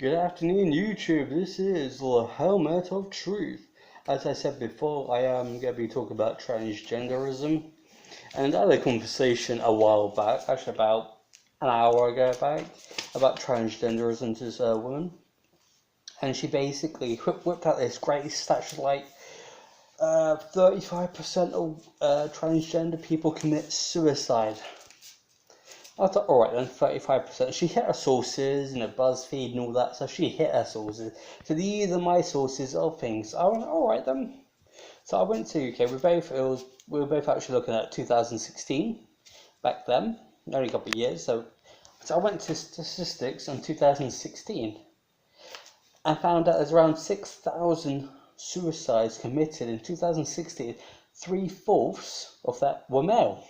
Good afternoon, YouTube. This is the Helmet of Truth. As I said before, I am going to be talking about transgenderism. And I had a conversation a while back, actually about an hour ago about transgenderism to this woman. And she basically whipped out this great stat, like 35% of transgender people commit suicide. I thought, alright then, 35%. She hit her sources, BuzzFeed and all that, so she hit her sources. So these are my sources of things. I went, alright then. So I went to, we were both actually looking at 2016, back then, only a couple of years. So I went to statistics on 2016 and found out there's around 6,000 suicides committed in 2016. 3/4 of that were male.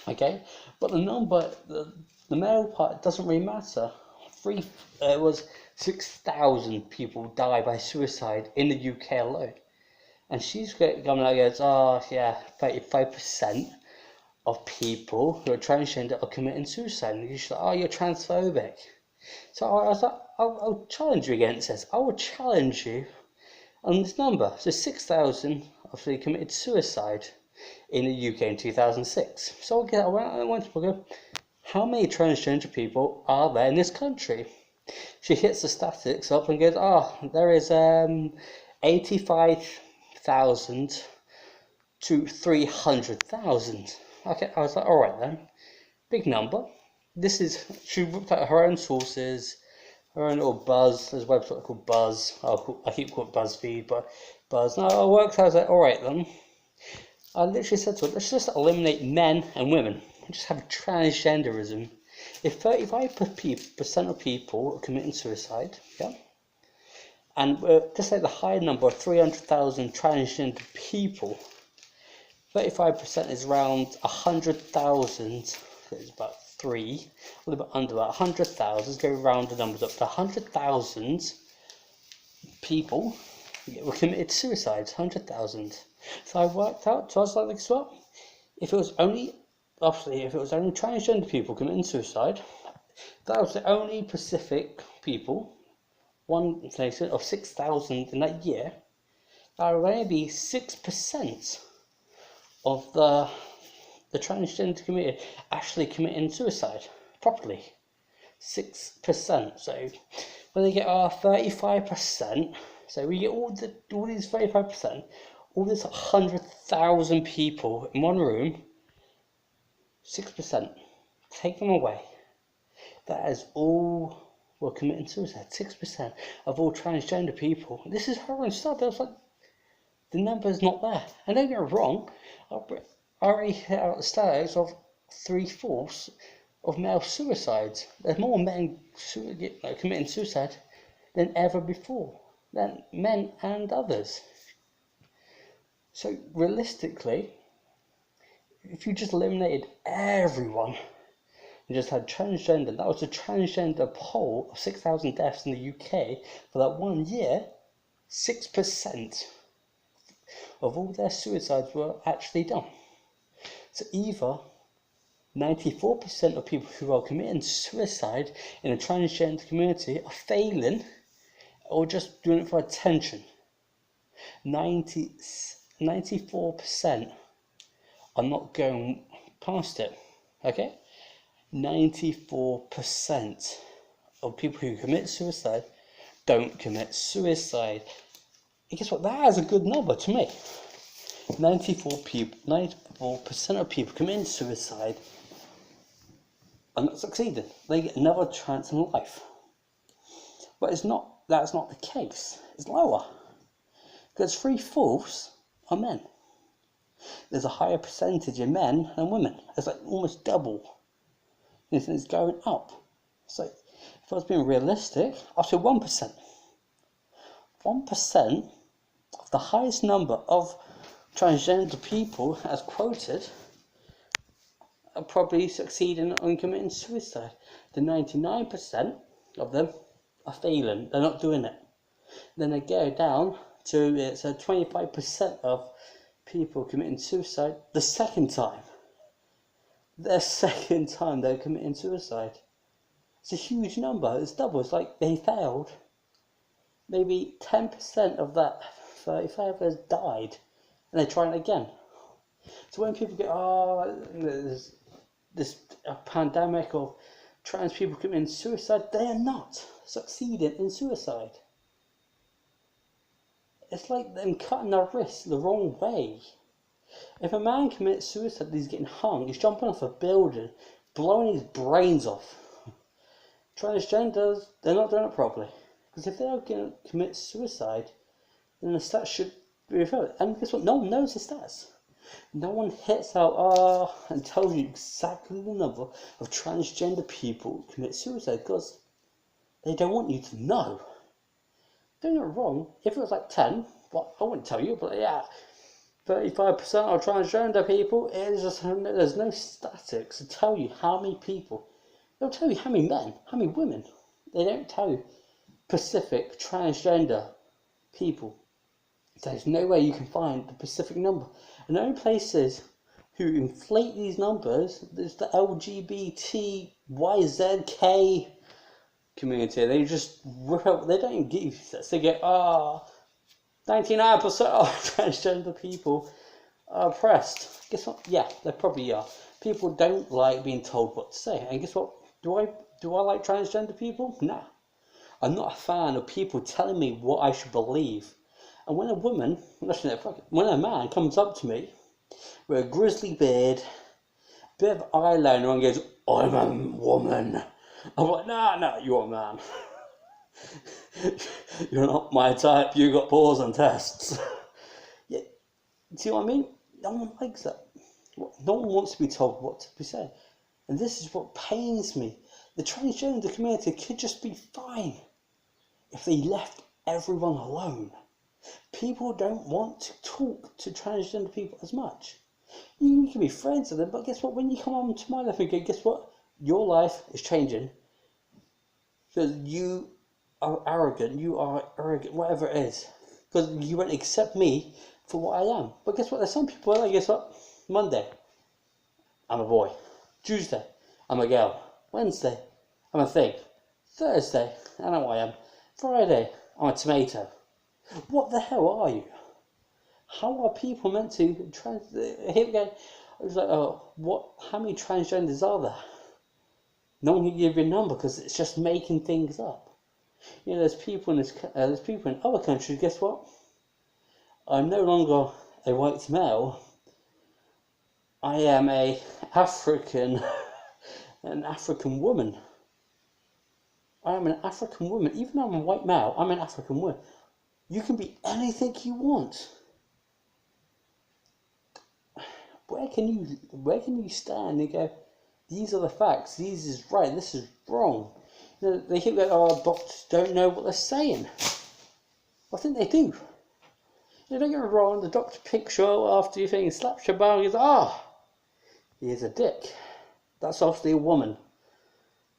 Okay, but the number, the male part doesn't really matter. It was 6,000 people die by suicide in the UK alone, and she's coming out and goes, oh yeah, 35% of people who are transgender are committing suicide. And she's like, oh, you're transphobic. So I was like, I'll challenge you against this. I will challenge you on this number. So 6,000 actually committed suicide in the UK in 2006. So I went to look at how many transgender people are there in this country. She hits the statistics up and goes, there is 85,000 to 300,000. Okay, I was like, alright then, big number. She looked at her own sources, her own little Buzz. There's a website called Buzz. I keep calling it BuzzFeed, but Buzz. No, I worked out. I was like, alright then. I literally said to her, let's just eliminate men and women. Just have transgenderism. If 35% of people are committing suicide, yeah, and just like the high number of 300,000 transgender people, 35% is around 100,000. So it's about a little bit under that. 100,000. Let's go round the numbers up to 100,000 people were committed suicide. 100,000. So I worked out, so I was like, well, if it was only transgender people committing suicide, that was the only Pacific people, one nation of 6,000 in that year, that would only be 6% of the transgender community actually committing suicide properly. 6%. So when they get our 35%, so we get all these 35%. All this 100,000 people in one room, 6%, take them away. That is all were committing suicide. 6% of all transgender people. This is her own stuff. I was like, the number's not there. And don't get me wrong, I already hit out the stats of 3/4 of male suicides. There's more men committing suicide than ever before, than men and others. So realistically, if you just eliminated everyone and just had transgender, that was a transgender poll of 6,000 deaths in the UK for that 1 year, 6% of all their suicides were actually done. So either 94% of people who are committing suicide in the transgender community are failing or just doing it for attention. 94% are not going past it. Okay? 94% of people who commit suicide don't commit suicide. And guess what? That is a good number to me. 94% of people committing suicide are not succeeding. They get another chance in life. But that's not the case. It's lower. Because 3/4 are men. There's a higher percentage of men than women. It's like almost double. And it's going up. So if I was being realistic, I'll say 1%. 1% of the highest number of transgender people, as quoted, are probably succeeding in committing suicide. The 99% of them are failing. They're not doing it. Then they go down to 25% of people committing suicide the second time. Their second time they're committing suicide. It's a huge number. It's double. It's like they failed. Maybe 10% of that 35 has died, and they're trying again. So when people get, there's this pandemic of trans people committing suicide, they are not succeeding in suicide. It's like them cutting their wrists the wrong way. If a man commits suicide, he's getting hung, he's jumping off a building, blowing his brains off. Transgenders, they're not doing it properly. Because if they are going to commit suicide, then the stats should be revealed. And guess what? No one knows the stats. No one hits out and tells you exactly the number of transgender people commit suicide because they don't want you to know. Don't get it wrong. If it was like 10, well, I wouldn't tell you, but yeah, 35% of transgender people, it is just, there's no statistics to tell you how many people. They'll tell you how many men, how many women. They don't tell you specific transgender people. There's no way you can find the specific number. And the only places who inflate these numbers is the LGBTYZK community. They just rip out, they don't even give you stats. They go, 99% of transgender people are oppressed. Guess what? Yeah, they probably are. People don't like being told what to say. And guess what? Do I like transgender people? Nah. I'm not a fan of people telling me what I should believe. And when a man comes up to me with a grizzly beard, bit of eyeliner and goes, I'm a woman, I'm like, nah, you're a man. You're not my type, you got pause and tests. Yeah, see what I mean? No one likes that. No one wants to be told what to be said. And this is what pains me. The transgender community could just be fine if they left everyone alone. People don't want to talk to transgender people as much. You can be friends with them, but guess what? When you come on to my life and go, guess what? Your life is changing because you are arrogant, whatever it is. Because you won't accept me for what I am. But guess what? There's some people like, guess what? Monday, I'm a boy. Tuesday, I'm a girl. Wednesday, I'm a thing. Thursday, I know what I am. Friday, I'm a tomato. What the hell are you? How are people meant to here we go. It was like, how many transgenders are there? No one can give you a number because it's just making things up. You know, there's people in other countries. Guess what? I'm no longer a white male. I am an African woman. I am an African woman. Even though I'm a white male, I'm an African woman. You can be anything you want. Where can you stand and go, these are the facts, this is right, this is wrong? You know, they keep going, doctors don't know what they're saying. I think they do. You don't get me wrong, the doctor picks you up after you think, slaps your back and goes, here's a dick. That's obviously a woman.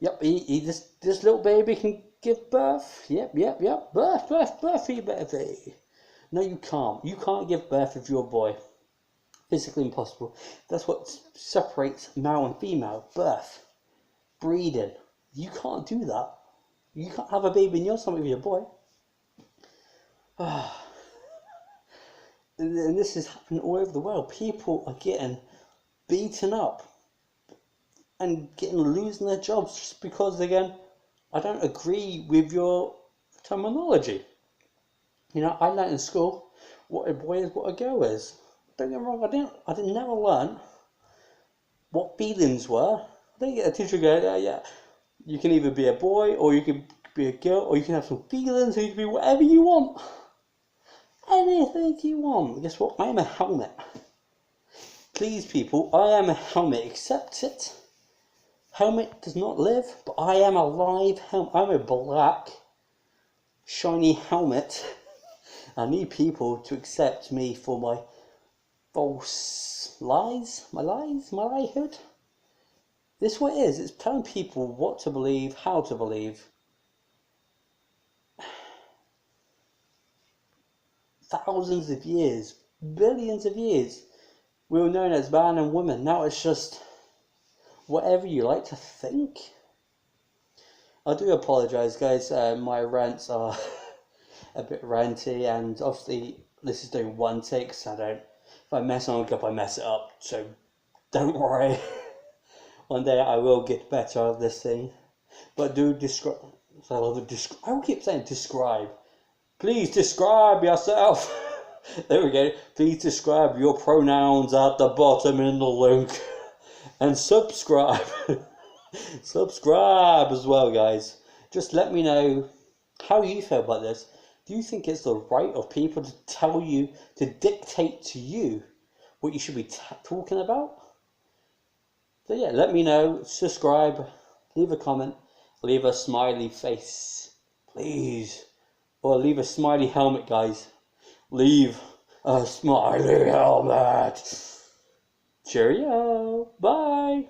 Yep, this little baby can give birth. Yep. Birth for your baby. No, you can't. You can't give birth if you're a boy. Physically impossible. That's what separates male and female. Birth. Breeding. You can't do that. You can't have a baby in your stomach if you're a boy. And this is happening all over the world. People are getting beaten up and losing their jobs just because, again, I don't agree with your terminology. You know, I learned in school what a boy is, what a girl is. Don't get me wrong, I didn't never learn what feelings were. I didn't get a teacher go, yeah, you can either be a boy or you can be a girl or you can have some feelings or you can be whatever you want. Anything you want. Guess what? I am a helmet. Please, people, I am a helmet. Accept it. Helmet does not live, but I am a live helmet. I'm a black, shiny helmet. I need people to accept me for my false lies, my liehood. This is what it is. It's telling people what to believe, how to believe. Thousands of years, billions of years, we were known as man and woman. Now it's just whatever you like to think. I do apologise, guys. My rants are a bit ranty, and obviously this is doing one take, so I don't. If I mess on up, I mess it up. So don't worry. One day I will get better at this thing. But do describe. I will keep saying describe. Please describe yourself. There we go. Please describe your pronouns at the bottom in the link. And subscribe. Subscribe as well, guys. Just let me know how you feel about this. Do you think it's the right of people to tell you, to dictate to you what you should be talking about? So yeah, let me know. Subscribe. Leave a comment. Leave a smiley face. Please. Or leave a smiley helmet, guys. Leave a smiley helmet. Cheerio. Bye.